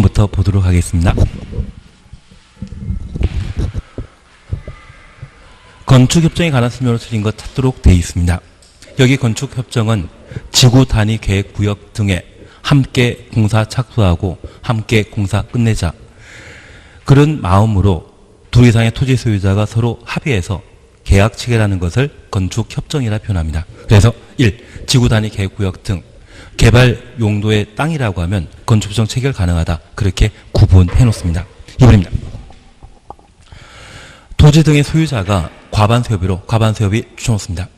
1번부터 보도록 하겠습니다. 건축협정에 관한 설명을 틀린 것 찾도록 되어 있습니다. 여기 건축협정은 지구 단위 계획 구역 등에 함께 공사 착수하고 함께 공사 끝내자, 그런 마음으로 둘 이상의 토지 소유자가 서로 합의해서 계약 체결하는 것을 건축협정이라 표현합니다. 그래서 1. 지구 단위 계획 구역 등 개발 용도의 땅이라고 하면 건축협정 체결 가능하다, 그렇게 구분해 놓습니다. 2번입니다. 토지 등의 소유자가 과반수협의로 과반수협이 주쳐놓습니다.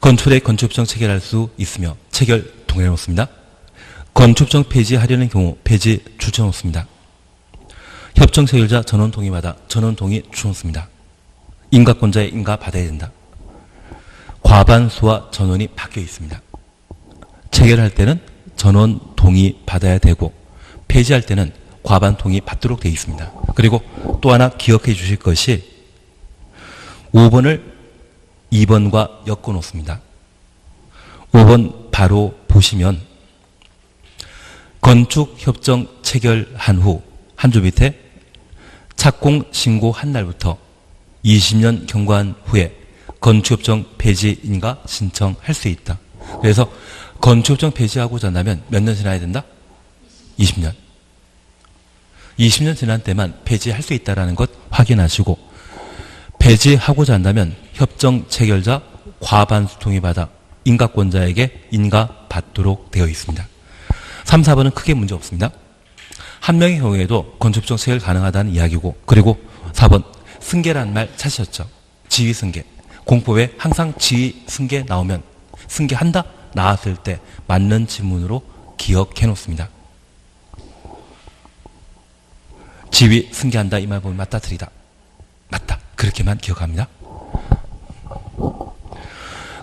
건축에 건축협정 체결할 수 있으며 체결 동의해 놓습니다. 건축협정 폐지하려는 경우 폐지 주쳐놓습니다. 협정 체결자 전원 동의받아 전원 동의 주쳐놓습니다. 인가권자의 인가 받아야 된다. 과반수와 전원이 바뀌어 있습니다. 체결할 때는 전원 동의 받아야 되고 폐지할 때는 과반 동의 받도록 되어 있습니다. 그리고 또 하나 기억해 주실 것이 5번을 2번과 엮어 놓습니다. 5번 바로 보시면 건축협정 체결한 후 한 줄 밑에 착공 신고한 날부터 20년 경과한 후에 건축협정 폐지 인가 신청할 수 있다. 그래서 건축협정 폐지하고자 한다면 몇 년 지나야 된다? 20년. 20년 지난 때만 폐지할 수 있다는 것 확인하시고, 폐지하고자 한다면 협정 체결자 과반수 동의받아 인가권자에게 인가받도록 되어 있습니다. 3, 4번은 크게 문제 없습니다. 한 명의 경우에도 건축협정 체결 가능하다는 이야기고, 그리고 4번 승계라는 말 찾으셨죠? 지위 승계. 공법에 항상 지위 승계 나오면 승계한다? 나왔을 때 맞는 지문으로 기억해 놓습니다. 지위 승계한다 이 말 보면 맞다 틀리다. 맞다. 그렇게만 기억합니다.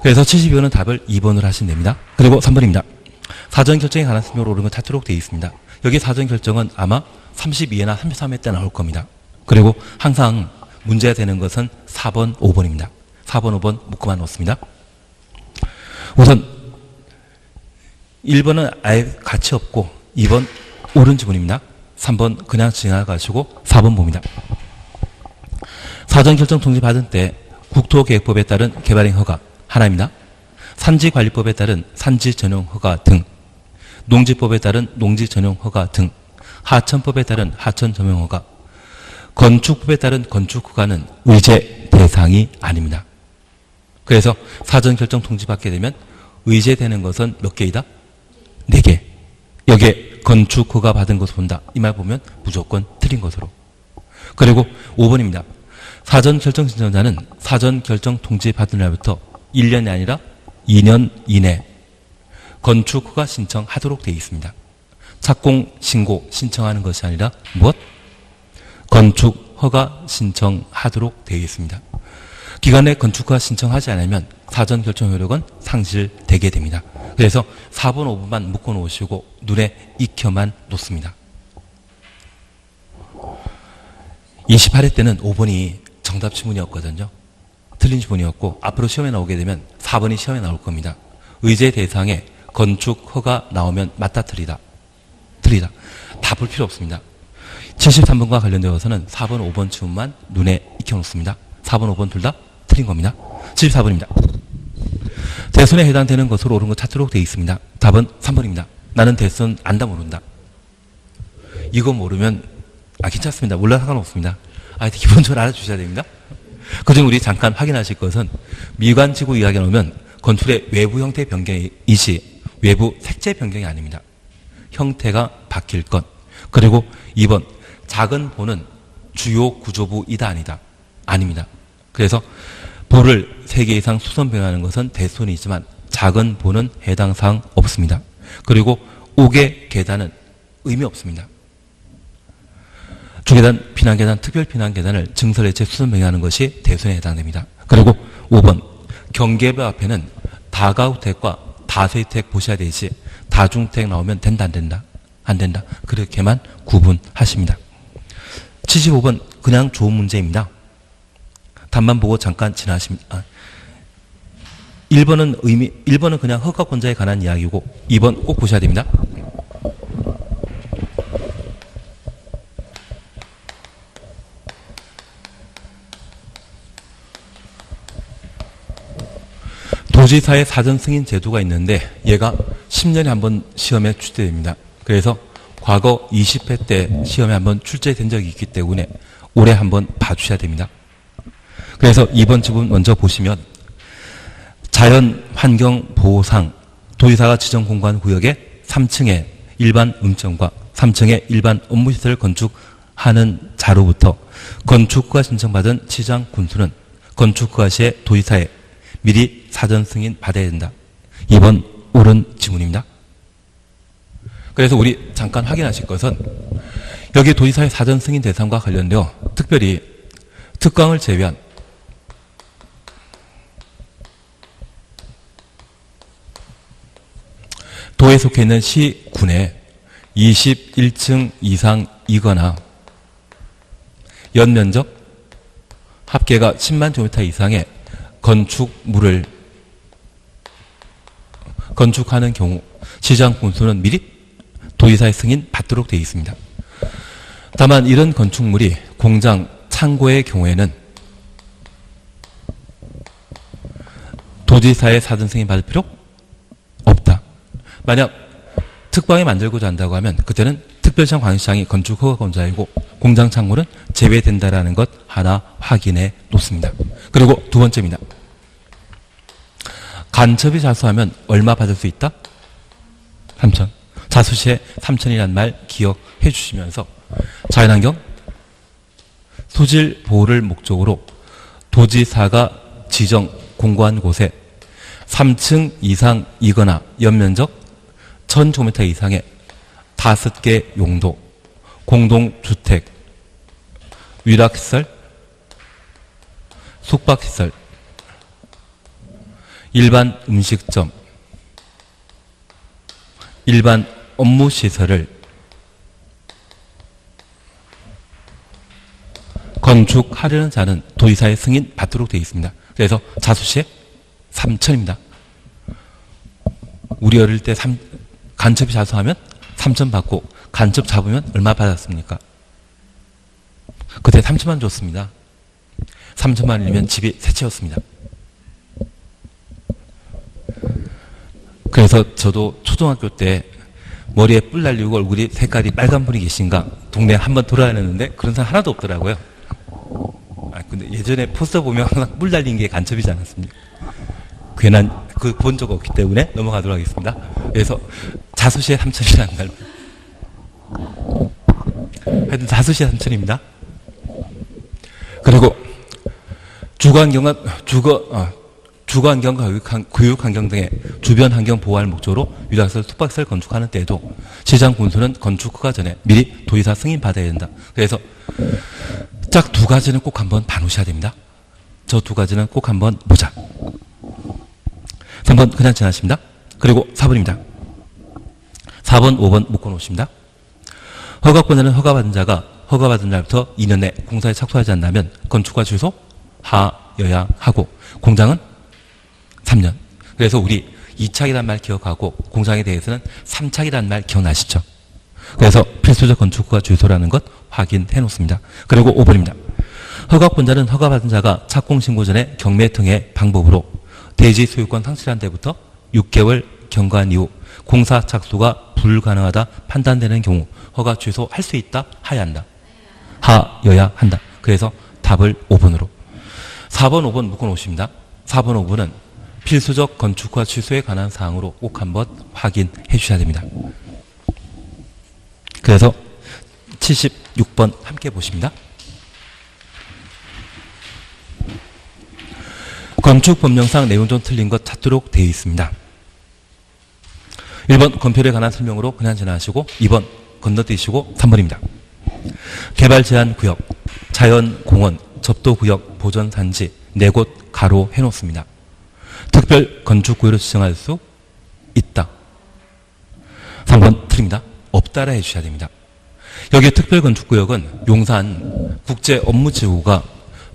그래서 72번은 답을 2번으로 하시면 됩니다. 그리고 3번입니다. 사전결정에 관한 설명으로 옳은 건 찾도록 되어 있습니다. 여기 사전결정은 아마 32회나 33회 때 나올 겁니다. 그리고 항상 문제가 되는 것은 4번, 5번입니다. 4번, 5번 묶어만 놓습니다. 우선 1번은 아예 가치 없고 2번 옳은 지문입니다. 3번 그냥 지나가시고 4번 봅니다. 사전결정 통지받은 때 국토계획법에 따른 개발행 허가 하나입니다. 산지관리법에 따른 산지전용 허가 등, 농지법에 따른 농지전용 허가 등, 하천법에 따른 하천전용 허가, 건축법에 따른 건축 허가는 의제 대상이 아닙니다. 그래서 사전결정 통지받게 되면 의제되는 것은 몇 개이다? 4개. 여기에 건축 허가 받은 것을 본다. 이 말 보면 무조건 틀린 것으로. 그리고 5번입니다. 사전결정 신청자는 사전결정 통지받은 날부터 1년이 아니라 2년 이내 건축 허가 신청하도록 되어 있습니다. 착공 신고 신청하는 것이 아니라 무엇? 건축 허가 신청하도록 되어 있습니다. 기간 내 건축 허가 신청하지 않으면 사전 결정 효력은 상실되게 됩니다. 그래서 4번, 5번만 묶어 놓으시고 눈에 익혀만 놓습니다. 28회 때는 5번이 정답 지문이었거든요. 틀린 지문이었고 앞으로 시험에 나오게 되면 4번이 시험에 나올 겁니다. 의제 대상에 건축 허가 나오면 맞다 틀리다. 틀리다. 다 볼 필요 없습니다. 73번과 관련되어서는 4번, 5번 지문만 눈에 익혀놓습니다. 4번, 5번 둘 다 틀린 겁니다. 74번입니다. 대손에 해당되는 것으로 옳은 것 찾도록 되어 있습니다. 답은 3번입니다. 나는 대손 안다 모른다. 이거 모르면 괜찮습니다. 몰라 상관없습니다. 기본적으로 알아주셔야 됩니다. 그중 우리 잠깐 확인하실 것은 미관지구 이야기가 나오면 건축의 외부 형태 변경이지 외부 색재 변경이 아닙니다. 형태가 바뀔 것. 그리고 2번 작은 보는 주요 구조부이다 아니다. 아닙니다. 그래서 보를 3개 이상 수선 변경하는 것은 대손이지만 작은 보는 해당 사항 없습니다. 그리고 옥의 계단은 의미 없습니다. 주계단, 피난계단, 특별피난계단을 증설해체 수선 변경하는 것이 대손에 해당됩니다. 그리고 5번 경계부 앞에는 다가주택과 다세택 보셔야 되지 다중택 나오면 된다 안 된다? 안 된다. 그렇게만 구분하십니다. 75번 그냥 좋은 문제입니다. 답만 보고 잠깐 지나십니다. 1번은 그냥 허가권자에 관한 이야기고 2번 꼭 보셔야 됩니다. 도지사의 사전 승인 제도가 있는데 얘가 10년에 한 번 시험에 출제됩니다. 그래서 과거 20회 때 시험에 한 번 출제된 적이 있기 때문에 올해 한번 봐주셔야 됩니다. 그래서 이번 지문 먼저 보시면 자연환경보호상 도지사가 지정 공간 구역에 3층에 일반 음점과 3층에 일반 업무시설을 건축하는 자로부터 건축허가 신청받은 시장 군수는 건축허가 시에 도지사에 미리 사전 승인 받아야 된다. 이번 옳은 지문입니다. 그래서 우리 잠깐 확인하실 것은 여기 도지사의 사전 승인 대상과 관련되어 특별히 특강을 제외한 도에 속해 있는 시군에 21층 이상이거나 연면적 합계가 10만 제곱미터 이상의 건축물을 건축하는 경우 시장 군수는 미리 도지사의 승인 받도록 되어 있습니다. 다만 이런 건축물이 공장, 창고의 경우에는 도지사의 사전 승인 받을 필요 없다. 만약 특방에 만들고자 한다고 하면 그때는 특별시장 광역시장이 건축허가권자이고 공장 창고는 제외된다라는 것 하나 확인해 놓습니다. 그리고 두 번째입니다. 간첩이 자수하면 얼마 받을 수 있다? 3천. 자수시에 3천이라는 말 기억해 주시면서 자연환경 소질 보호를 목적으로 도지사가 지정 공고한 곳에 3층 이상이거나 연면적 1000제곱미터 이상의 5개 용도 공동주택, 위락시설, 숙박시설, 일반 음식점, 일반 업무시설을 건축하려는 자는 도지사의 승인 받도록 되어 있습니다. 그래서 자수시에 3천입니다. 우리 어릴 때 간첩이 자수하면 3천 받고 간첩 잡으면 얼마 받았습니까? 그때 3천만 줬습니다. 3천만이면 집이 세 채였습니다. 그래서 저도 초등학교 때 머리에 뿔 날리고 얼굴이 색깔이 빨간 분이 계신가 동네에 한번 돌아다녔는데 그런 사람 하나도 없더라고요. 근데 예전에 포스터 보면 항상 뿔 달린 게 간첩이지 않았습니까? 괜한 그 본 적 없기 때문에 넘어가도록 하겠습니다. 그래서 자수시에 3천이라는 날. 하여튼 자수시에 3천입니다. 그리고 주거환경과 교육환경 등의 주변 환경 보호할 목적으로 유락시설, 숙박시설 건축하는 때에도 시장 군수는 건축허가 전에 미리 도지사 승인 받아야 된다. 그래서 짝 두 가지는 꼭 한번 봐놓으셔야 됩니다. 저 두 가지는 꼭 한번 보자. 3번 그냥 지나십니다. 그리고 4번입니다. 4번, 5번 묶어놓으십니다. 허가권자는 허가받은 자가 허가받은 날부터 2년 내 공사에 착수하지 않는다면 건축과 취소 하여야 하고 공장은 3년. 그래서 우리 2착이라는 말 기억하고 공장에 대해서는 3착이라는 말 기억나시죠? 그래서 필수적 건축허가 취소라는 것 확인해 놓습니다. 그리고 5번입니다. 허가권자는 허가받은 자가 착공신고 전에 경매 등의 방법으로 대지 소유권 상실한 데부터 6개월 경과한 이후 공사 착수가 불가능하다 판단되는 경우 허가 취소할 수 있다? 하여야 한다? 하여야 한다. 그래서 답을 5번으로. 4번, 5번 묶어놓으십니다. 4번, 5번은 필수적 건축허가 취소에 관한 사항으로 꼭 한번 확인해 주셔야 됩니다. 그래서 76번 함께 보십니다. 건축법령상 내용 좀 틀린 것 찾도록 되어 있습니다. 1번 건폐율에 관한 설명으로 그냥 지나가시고 2번 건너뛰시고 3번입니다. 개발 제한 구역, 자연공원, 접도구역, 보전산지 4곳 가로 해놓습니다. 특별 건축구역으로 지정할 수 있다. 3번 틀립니다. 없다라 해주셔야 됩니다. 여기 특별 건축구역은 용산 국제업무지구가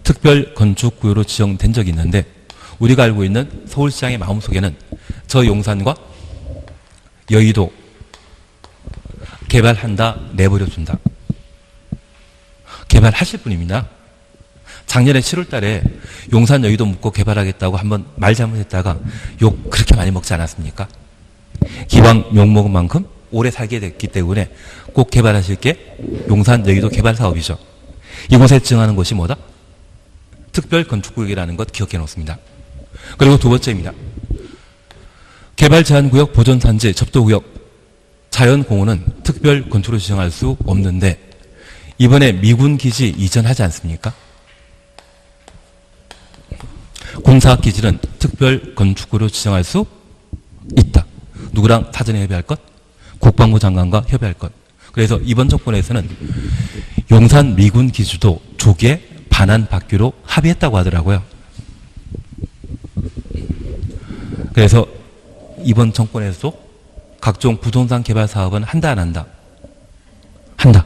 특별 건축구역으로 지정된 적이 있는데 우리가 알고 있는 서울시장의 마음속에는 저 용산과 여의도 개발한다, 내버려둔다. 개발하실 분입니다. 작년에 7월 달에 용산 여의도 묻고 개발하겠다고 한번 말 잘못했다가 욕 그렇게 많이 먹지 않았습니까? 기왕 욕 먹은 만큼 오래 살게 됐기 때문에 꼭 개발하실 게 용산 여의도 개발 사업이죠. 이곳에 지정하는 것이 뭐다? 특별 건축구역이라는 것 기억해 놓습니다. 그리고 두 번째입니다. 개발 제한구역, 보존단지, 접도구역, 자연공원은 특별 건축으로 지정할 수 없는데 이번에 미군 기지 이전하지 않습니까? 군사기지는 특별 건축구로 지정할 수 있다. 누구랑 사전에 협의할 것? 국방부 장관과 협의할 것. 그래서 이번 정권에서는 용산 미군 기지도 조기에 반환받기로 합의했다고 하더라고요. 그래서 이번 정권에서도 각종 부동산 개발 사업은 한다 안 한다? 한다.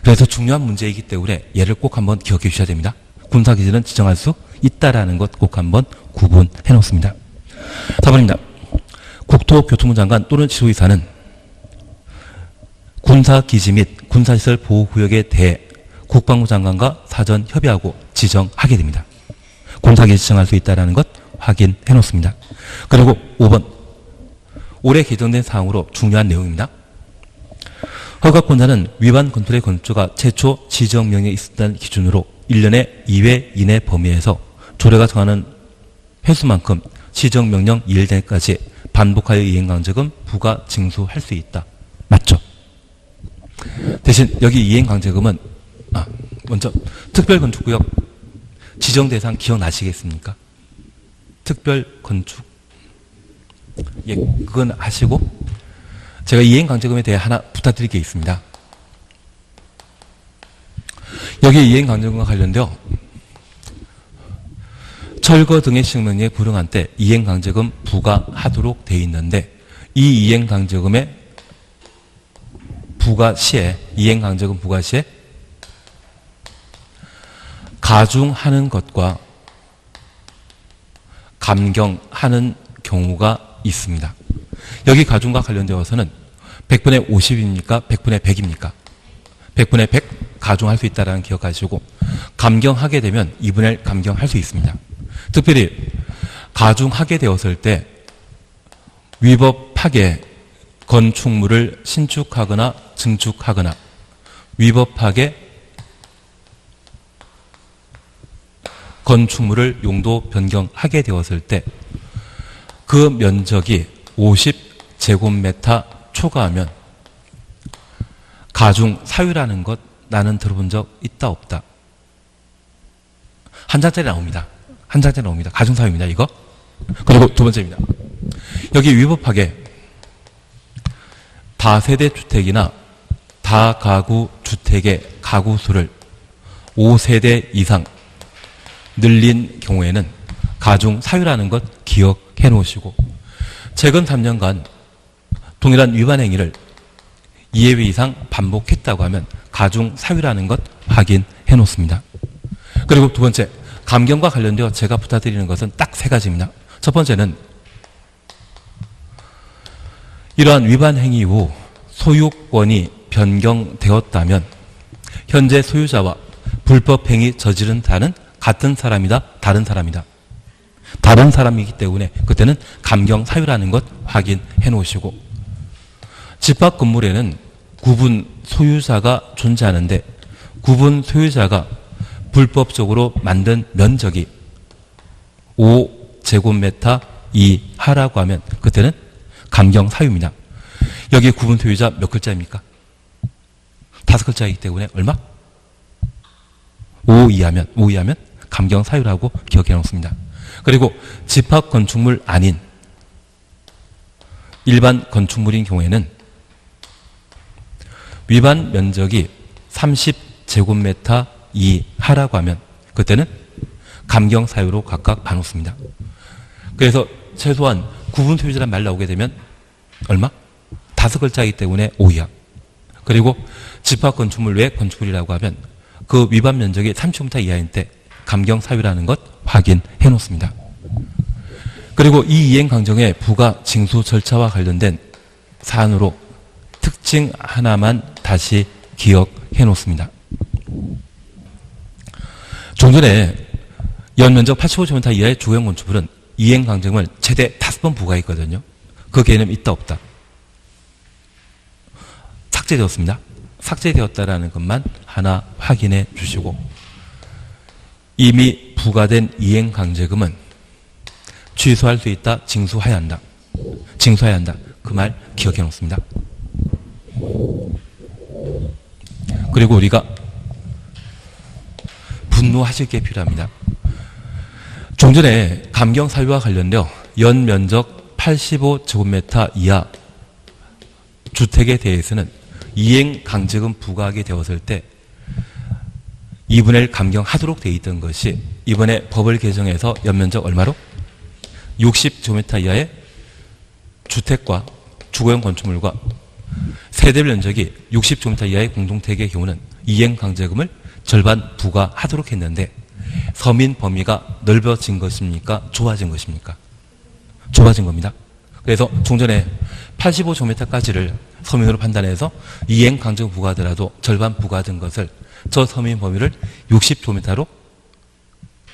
그래서 중요한 문제이기 때문에 얘를 꼭 한번 기억해 주셔야 됩니다. 군사기지는 지정할 수 있다라는 것 꼭 한번 구분해 놓습니다. 4번입니다. 국토교통부 장관 또는 지도이사는 군사기지 및 군사시설 보호구역에 대해 국방부 장관과 사전 협의하고 지정하게 됩니다. 군사기지 지정할 수 있다는 것 확인해 놓습니다. 그리고 5번 올해 개정된 사항으로 중요한 내용입니다. 허가권자는 위반 건물의 건축가 최초 지정명령이 있었다는 기준으로 1년에 2회 이내 범위에서 조례가 정하는 횟수만큼 지정명령 이행될 때까지 반복하여 이행강제금 부과 징수할 수 있다. 맞죠? 대신 여기 이행강제금은 먼저 특별건축구역 지정대상 기억나시겠습니까? 특별건축 예, 그건 하시고 제가 이행강제금에 대해 하나 부탁드릴 게 있습니다. 여기 이행강제금과 관련되어 철거 등의 시행명령에 불응한 때 이행강제금 부과하도록 되어 있는데 이 이행강제금의 부과 시에 이행강제금 부과 시에 가중하는 것과 감경하는 경우가 있습니다. 여기 가중과 관련되어서는 100분의 50입니까? 100분의 100입니까? 100분의 100 가중할 수 있다는 기억하시고 감경하게 되면 2분의 1 감경할 수 있습니다. 특별히 가중하게 되었을 때 위법하게 건축물을 신축하거나 증축하거나 위법하게 건축물을 용도 변경하게 되었을 때 그 면적이 50제곱미터 초과하면 가중 사유라는 것 나는 들어본 적 있다 없다? 한 장짜리 나옵니다. 한 장짜리 나옵니다. 가중 사유입니다. 이거. 그리고 두 번째입니다. 여기 위법하게 다세대 주택이나 다가구 주택의 가구 수를 5세대 이상 늘린 경우에는 가중 사유라는 것 기억해 놓으시고 최근 3년간 동일한 위반 행위를 2회 이상 반복했다고 하면 가중 사유라는 것 확인해 놓습니다. 그리고 두 번째, 감경과 관련되어 제가 부탁드리는 것은 딱 세 가지입니다. 첫 번째는 이러한 위반 행위 후 소유권이 변경되었다면 현재 소유자와 불법 행위 저지른 자는 같은 사람이다, 다른 사람이다. 다른 사람이기 때문에 그때는 감경 사유라는 것 확인해 놓으시고 집합 건물에는 구분 소유자가 존재하는데 구분 소유자가 불법적으로 만든 면적이 5제곱미터 이하라고 하면 그때는 감경 사유입니다. 여기 구분 소유자 몇 글자입니까? 5글자이기 때문에 얼마? 5 이하면 감경 사유라고 기억해 놓습니다. 그리고 집합 건축물 아닌 일반 건축물인 경우에는 위반 면적이 30제곱미터 이하라고 하면 그때는 감경 사유로 각각 봐놓습니다. 그래서 최소한 구분 소유자란 말 나오게 되면 얼마? 5글자이기 때문에 5 이하. 그리고 집합 건축물 외 건축물이라고 하면 그 위반 면적이 30m 이하인 때 감경 사유라는 것 확인해 놓습니다. 그리고 이 이행 강정의 부과 징수 절차와 관련된 사안으로 특징 하나만 다시 기억해 놓습니다. 종전에 연면적 85제곱미터 이하의 주거용 건축물은 이행강제금을 최대 5번 부과했거든요. 그 개념 있다 없다? 삭제되었습니다. 삭제되었다라는 것만 하나 확인해 주시고, 이미 부과된 이행강제금은 취소할 수 있다, 징수해야 한다. 징수해야 한다. 그 말 기억해 놓습니다. 그리고 우리가 분노하실 게 필요합니다. 종전에 감경사유와 관련되어 연면적 85제곱미터 이하 주택에 대해서는 이행강제금 부과하게 되었을 때 2분의 1 감경하도록 되어 있던 것이 이번에 법을 개정해서 연면적 얼마로? 60제곱미터 이하의 주택과 주거용 건축물과 세대별 면적이 60제곱미터 이하의 공동택의 경우는 이행강제금을 절반 부과하도록 했는데 서민 범위가 넓어진 것입니까? 좁아진 것입니까? 좁아진 겁니다. 그래서 종전에 85제곱미터까지를 서민으로 판단해서 이행강제금 부과하더라도 절반 부과된 것을 저 서민 범위를 60제곱미터로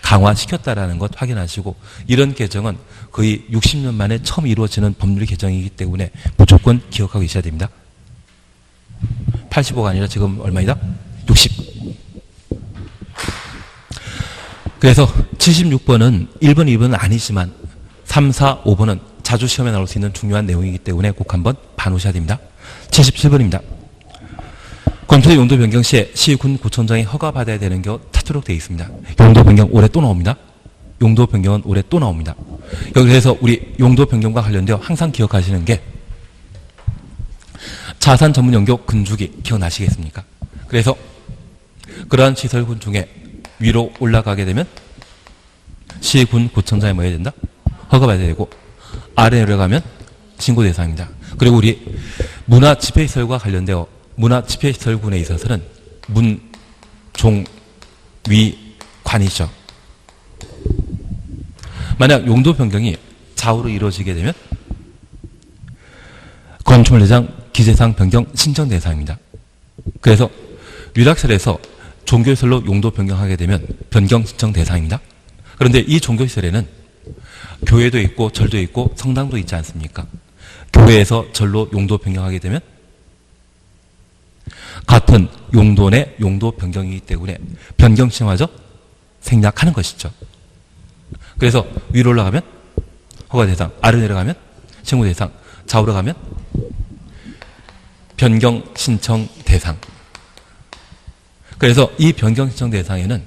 강화시켰다라는 것 확인하시고, 이런 개정은 거의 60년 만에 처음 이루어지는 법률 개정이기 때문에 무조건 기억하고 계셔야 됩니다. 85가 아니라 지금 얼마이다? 60. 그래서 76번은 1번, 2번은 아니지만 3, 4, 5번은 자주 시험에 나올 수 있는 중요한 내용이기 때문에 꼭 한번 봐놓으셔야 됩니다. 77번입니다. 건축의 용도 변경 시에 시군 구청장이 허가받아야 되는 경우 타도록 되어 있습니다. 용도 변경 올해 또 나옵니다. 용도 변경은 올해 또 나옵니다. 여기서 우리 용도 변경과 관련되어 항상 기억하시는 게 자산 전문 연교 근주기 기억나시겠습니까? 그래서 그러한 시설군 중에 위로 올라가게 되면 시군 구청장이 뭐 해야 된다? 허가받아야 되고, 아래 내려가면 신고 대상입니다. 그리고 우리 문화 집회시설과 관련되어 문화 집회시설군에 있어서는 문, 종, 위, 관이죠. 만약 용도 변경이 좌우로 이루어지게 되면 건축물대장 기재사항 변경 신청 대상입니다. 그래서 유락설에서 종교시설로 용도 변경하게 되면 변경 신청 대상입니다. 그런데 이 종교시설에는 교회도 있고 절도 있고 성당도 있지 않습니까? 교회에서 절로 용도 변경하게 되면 같은 용도 내 용도 변경이기 때문에 변경 신청하죠? 생략하는 것이죠. 그래서 위로 올라가면 허가 대상, 아래로 내려가면 신고 대상, 좌우로 가면 변경 신청 대상. 그래서 이 변경 신청 대상에는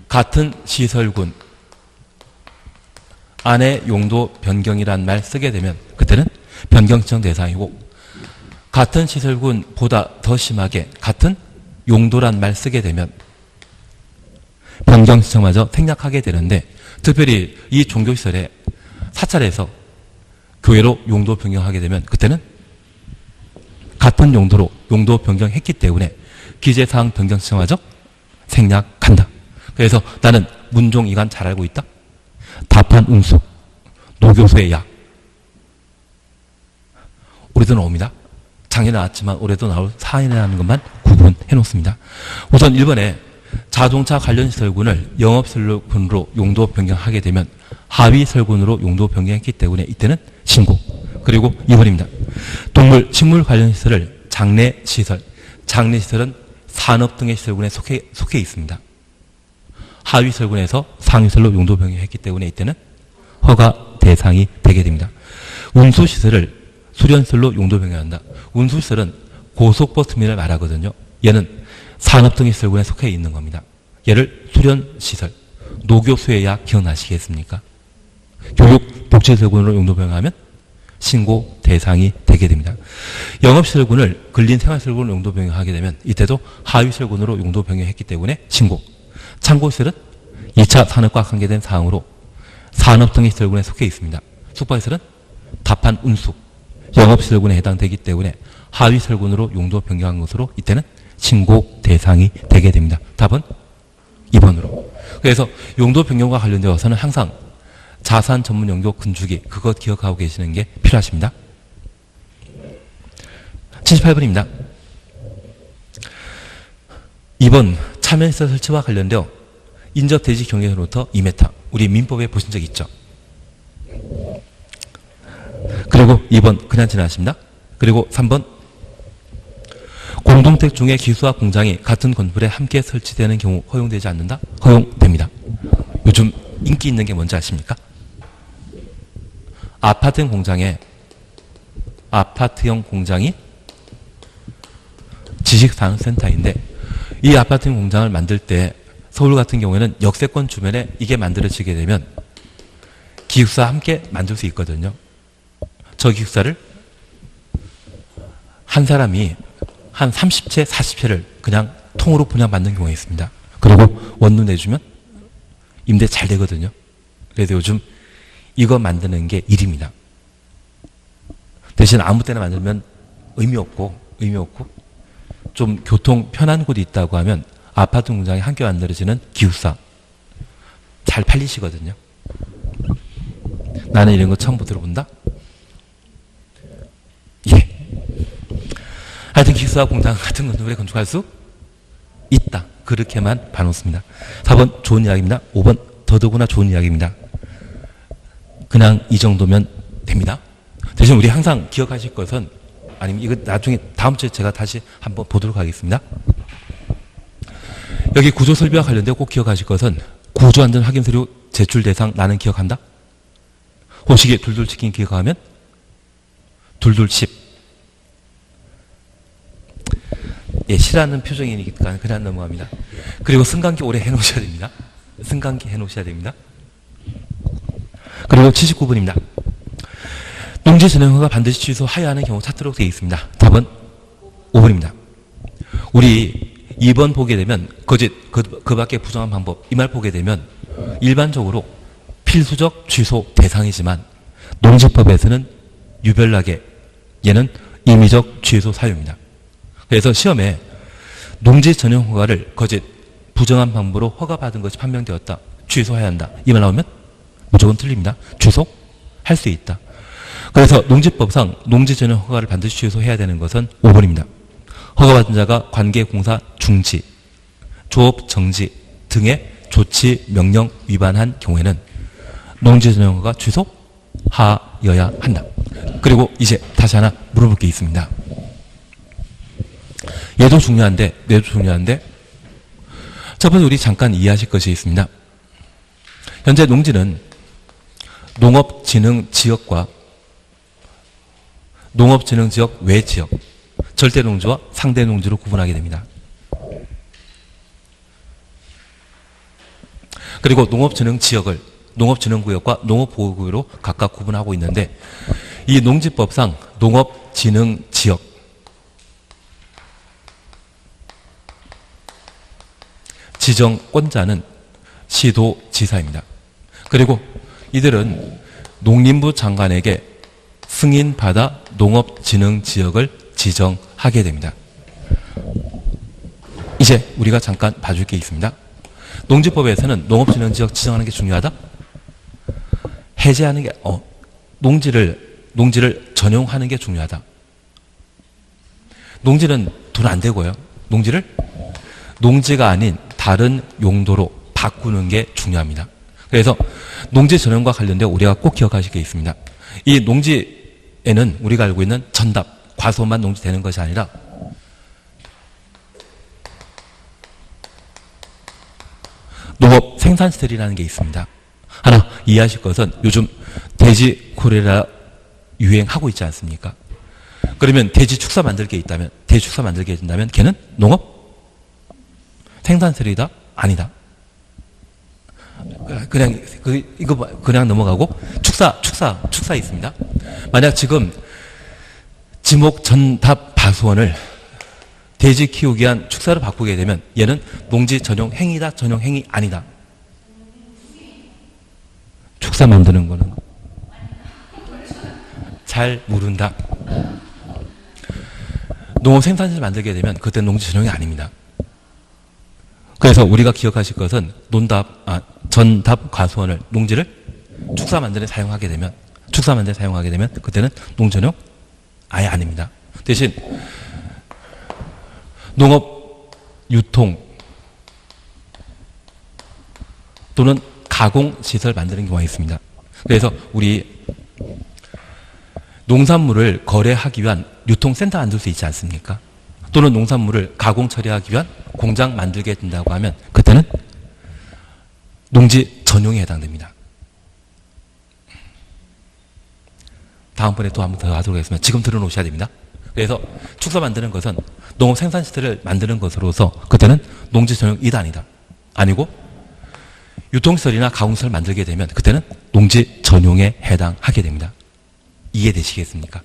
같은 시설군 안에 용도 변경이란 말 쓰게 되면 그때는 변경 신청 대상이고, 같은 시설군보다 더 심하게 같은 용도란 말 쓰게 되면 변경 신청마저 생략하게 되는데, 특별히 이 종교시설에 사찰에서 교회로 용도 변경하게 되면 그때는 같은 용도로 용도 변경했기 때문에 기재사항 변경 신청마저 생략한다. 그래서 나는 문종 이관 잘 알고 있다. 답한 운수, 노교수의 약. 올해도 나옵니다. 작년에 나왔지만 올해도 나올 사안이라는 것만 구분해 놓습니다. 우선 1번에 자동차 관련 시설군을 영업시설군으로 용도 변경하게 되면 하위설군으로 용도 변경했기 때문에 이때는 신고. 그리고 2번입니다. 동물, 식물 관련 시설을 장례시설, 장례시설은 산업 등의 시설군에 속해 있습니다. 하위설군에서 상위설로 용도 변경했기 때문에 이때는 허가 대상이 되게 됩니다. 운수시설을 수련시설로 용도 변경한다. 운수시설은 고속버스터미널을 말하거든요. 얘는 산업 등의 시설군에 속해 있는 겁니다. 얘를 수련시설, 노교수혜야 기억나시겠습니까? 교육, 복지시설군으로 용도 변경하면 신고 대상이 되게 됩니다. 영업시설군을 근린생활시설군으로 용도 변경하게 되면 이때도 하위시설군으로 용도 변경했기 때문에 신고. 참고시설은 2차 산업과 관계된 사항으로 산업 등의 시설군에 속해 있습니다. 숙박시설은 답한 운수, 영업시설군에 해당되기 때문에 하위시설군으로 용도 변경한 것으로 이때는 신고 대상이 되게 됩니다. 답은 2번으로. 그래서 용도 변경과 관련되어서는 항상 자산 전문 연구 근주기, 그것 기억하고 계시는 게 필요하십니다. 78번입니다. 2번 참여시설 설치와 관련되어 인접 대지 경계로부터 2m. 우리 민법에 보신 적 있죠? 그리고 2번 그냥 지나십니다. 그리고 3번 공동택 중에 기수와 공장이 같은 건물에 함께 설치되는 경우 허용되지 않는다? 허용됩니다. 요즘 인기 있는 게 뭔지 아십니까? 아파트형 공장이 지식산업센터인데 이 아파트형 공장을 만들 때 서울 같은 경우에는 역세권 주변에 이게 만들어지게 되면 기숙사 함께 만들 수 있거든요. 저 기숙사를 한 사람이 한 30채, 40채를 그냥 통으로 분양받는 경우가 있습니다. 그리고 원룸 내주면 임대 잘 되거든요. 그래서 요즘 이거 만드는 게 일입니다. 대신 아무 때나 만들면 의미 없고 좀 교통 편한 곳이 있다고 하면 아파트 공장이 함께 만들어지는 기숙사 잘 팔리시거든요. 나는 이런 거 처음 들어본다? 예. 하여튼 기숙사 공장 같은 건물에 건축할 수 있다. 그렇게만 봐놓습니다. 4번 좋은 이야기입니다. 5번 더더구나 좋은 이야기입니다. 그냥 이 정도면 됩니다. 대신 우리 항상 기억하실 것은 아니면 이거 나중에 다음 주에 제가 다시 한번 보도록 하겠습니다. 여기 구조 설비와 관련되어 꼭 기억하실 것은 구조 안전 확인 서류 제출 대상 나는 기억한다. 호식이 둘둘 치킨 기억하면 둘둘 10. 예, 싫어하는 표정이니까 그냥 넘어갑니다. 그리고 승강기 오래 해놓으셔야 됩니다. 승강기 해놓으셔야 됩니다. 그리고 79번입니다. 농지 전용허가 반드시 취소하여야 하는 경우 찾도록 되어 있습니다. 답은 5번입니다. 우리 2번 보게 되면 거짓, 그 밖에 부정한 방법 이 말 보게 되면 일반적으로 필수적 취소 대상이지만 농지법에서는 유별나게 얘는 임의적 취소 사유입니다. 그래서 시험에 농지 전용 허가를 거짓, 부정한 방법으로 허가받은 것이 판명되었다. 취소해야 한다. 이 말 나오면 무조건 틀립니다. 취소할 수 있다. 그래서 농지법상 농지 전용 허가를 반드시 취소해야 되는 것은 5번입니다. 허가받은 자가 관계 공사 중지, 조업 정지 등의 조치 명령 위반한 경우에는 농지 전용 허가 취소하여야 한다. 그리고 이제 다시 하나 물어볼 게 있습니다. 얘도 중요한데 첫 번째 우리 잠깐 이해하실 것이 있습니다. 현재 농지는 농업진흥지역과 농업진흥지역 외지역, 절대농지와 상대농지로 구분하게 됩니다. 그리고 농업진흥지역을 농업진흥구역과 농업보호구역으로 각각 구분하고 있는데 이 농지법상 농업진흥지역 지정권자는 시도지사입니다. 그리고 이들은 농림부 장관에게 승인받아 농업진흥지역을 지정하게 됩니다. 이제 우리가 잠깐 봐줄 게 있습니다. 농지법에서는 농업진흥지역 지정하는 게 중요하다? 해제하는 게, 농지를 전용하는 게 중요하다. 농지는 돈 안 되고요. 농지가 아닌 다른 용도로 바꾸는 게 중요합니다. 그래서 농지 전용과 관련되어 우리가 꼭 기억하실 게 있습니다. 이 농지에는 우리가 알고 있는 전답, 과수원만 농지되는 것이 아니라 농업 생산시설이라는 게 있습니다. 하나 이해하실 것은 요즘 돼지 콜레라 유행하고 있지 않습니까? 그러면 돼지 축사 만들 게 된다면 걔는 농업 생산시설이다? 아니다. 이거 그냥 넘어가고 축사 있습니다. 만약 지금 지목 전답 바수원을 돼지 키우기 위한 축사로 바꾸게 되면 얘는 농지 전용 행위다, 전용 행위 아니다. 축사 만드는 거는 잘 모른다. 농업 생산시설 만들게 되면 그때 농지 전용이 아닙니다. 그래서 우리가 기억하실 것은 전답 과수원을 농지를 축사 만드는 데 사용하게 되면 그때는 농전용 아예 아닙니다. 대신 농업 유통 또는 가공시설 만드는 경우가 있습니다. 그래서 우리 농산물을 거래하기 위한 유통센터 만들 수 있지 않습니까? 또는 농산물을 가공 처리하기 위한 공장 만들게 된다고 하면 그때는 농지 전용에 해당됩니다. 다음번에 또 한 번 더 하도록 하겠습니다. 지금 들어놓으셔야 됩니다. 그래서 축사 만드는 것은 농업 생산시설을 만드는 것으로서 그때는 농지 전용 2단이다. 아니고 유통시설이나 가공시설 만들게 되면 그때는 농지 전용에 해당하게 됩니다. 이해되시겠습니까?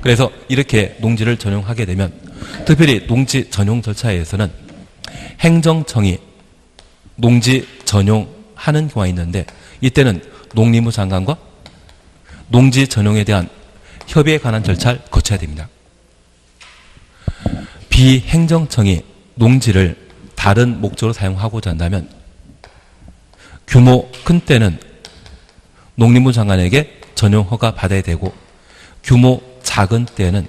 그래서 이렇게 농지를 전용하게 되면 특별히 농지 전용 절차에서는 행정청이 농지 전용하는 경우가 있는데 이때는 농림부 장관과 농지 전용에 대한 협의에 관한 절차를 거쳐야 됩니다. 비행정청이 농지를 다른 목적으로 사용하고자 한다면 규모 큰 때는 농림부 장관에게 전용 허가 받아야 되고 규모 작은 때는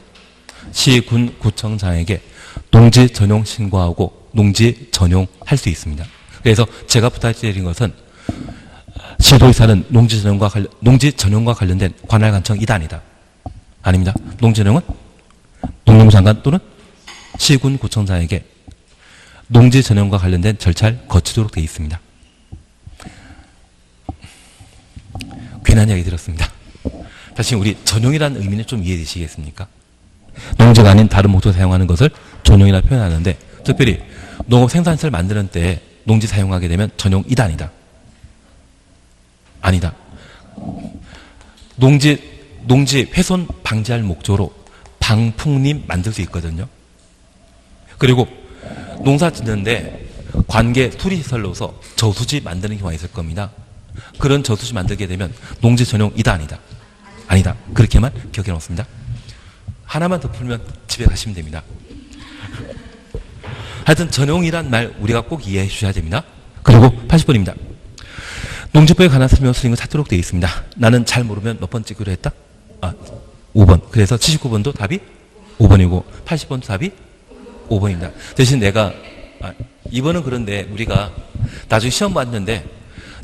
시, 군, 구청장에게 농지 전용 신고하고 농지 전용할 수 있습니다. 그래서 제가 부탁드린 것은 시도의사는 농지 전용과 관련된 관할관청 2단이다. 아닙니다. 농지 전용은 농림부 장관 또는 시, 군, 구청장에게 농지 전용과 관련된 절차를 거치도록 되어 있습니다. 괜한 이야기 들었습니다. 다시 우리 전용이라는 의미는 좀 이해되시겠습니까? 농지가 아닌 다른 목적으로 사용하는 것을 전용이라 표현하는데 특별히 농업 생산시설 만드는 때 농지 사용하게 되면 전용 2단이다. 아니다. 농지 훼손 방지할 목적으로 방풍림 만들 수 있거든요. 그리고 농사 짓는데 관계 수리시설로서 저수지 만드는 경우가 있을 겁니다. 그런 저수지 만들게 되면 농지 전용 2단이다. 아니다. 그렇게만 기억해 놓습니다. 하나만 더 풀면 집에 가시면 됩니다. 하여튼 전용이란 말 우리가 꼭 이해해 주셔야 됩니다. 그리고 80번입니다. 농지법에 관한 설명 수링을 찾도록 되어 있습니다. 나는 잘 모르면 몇 번 찍기로 했다? 5번. 그래서 79번도 답이 5번이고 80번도 답이 5번입니다. 대신 내가 2번은 그런데 우리가 나중에 시험 봤는데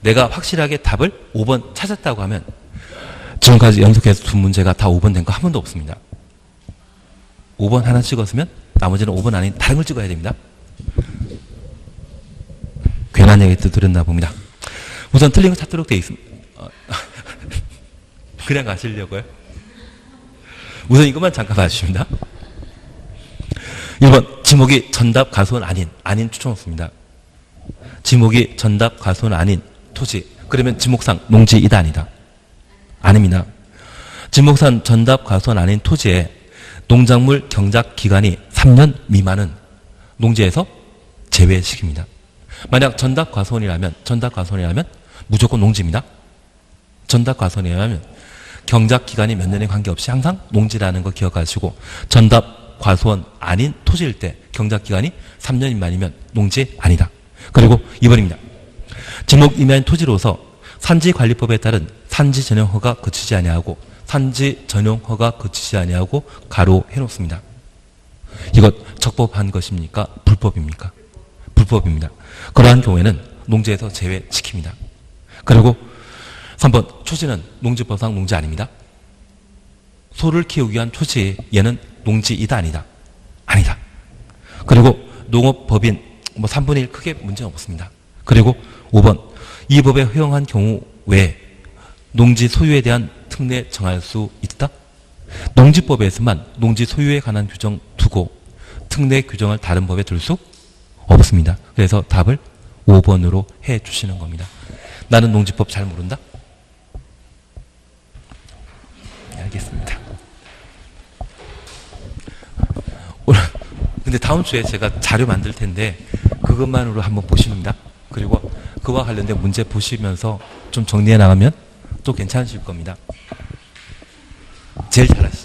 내가 확실하게 답을 5번 찾았다고 하면 지금까지 연속해서 두 문제가 다 5번 된 거 한 번도 없습니다. 5번 하나 찍었으면 나머지는 5번 아닌 다른 걸 찍어야 됩니다. 괜한 얘기 들었나 봅니다. 우선 틀린 거 찾도록 되어 있습니다. 그냥 가시려고요? 우선 이것만 잠깐 봐주십니다. 1번 지목이 전답 가수원 아닌 추천없습니다. 지목이 전답 가수원 아닌 토지 그러면 지목상 농지 2단이다. 아닙니다. 지목상 전답 가수원 아닌 토지에 농작물 경작 기간이 3년 미만은 농지에서 제외시킵니다. 만약 전답 과수원이라면 무조건 농지입니다. 전답 과수원이라면 경작 기간이 몇 년에 관계없이 항상 농지라는 거 기억하시고 전답 과수원 아닌 토지일 때 경작 기간이 3년 미만이면 농지 아니다. 그리고 2번입니다. 지목 이면인 토지로서 산지관리법에 따른 산지 전용 허가 거치지 아니하고 산지 전용 허가 거치지 아니하고 가로 해놓습니다. 이것 적법한 것입니까? 불법입니까? 불법입니다. 그러한 경우에는 농지에서 제외시킵니다. 그리고 3번 초지는 농지법상 농지 아닙니다. 소를 키우기 위한 초지 얘는 농지이다 아니다. 아니다. 그리고 농업법인 3분의 1 크게 문제는 없습니다. 그리고 5번 이 법에 허용한 경우 외에 농지 소유에 대한 특례 정할 수 있다? 농지법에서만 농지 소유에 관한 규정 두고 특례 규정을 다른 법에 둘 수 없습니다. 그래서 답을 5번으로 해 주시는 겁니다. 나는 농지법 잘 모른다? 네, 알겠습니다. 근데 다음 주에 제가 자료 만들 텐데 그것만으로 한번 보십니다. 그리고 그와 관련된 문제 보시면서 좀 정리해 나가면 또 괜찮으실 겁니다. 제일 잘하시죠.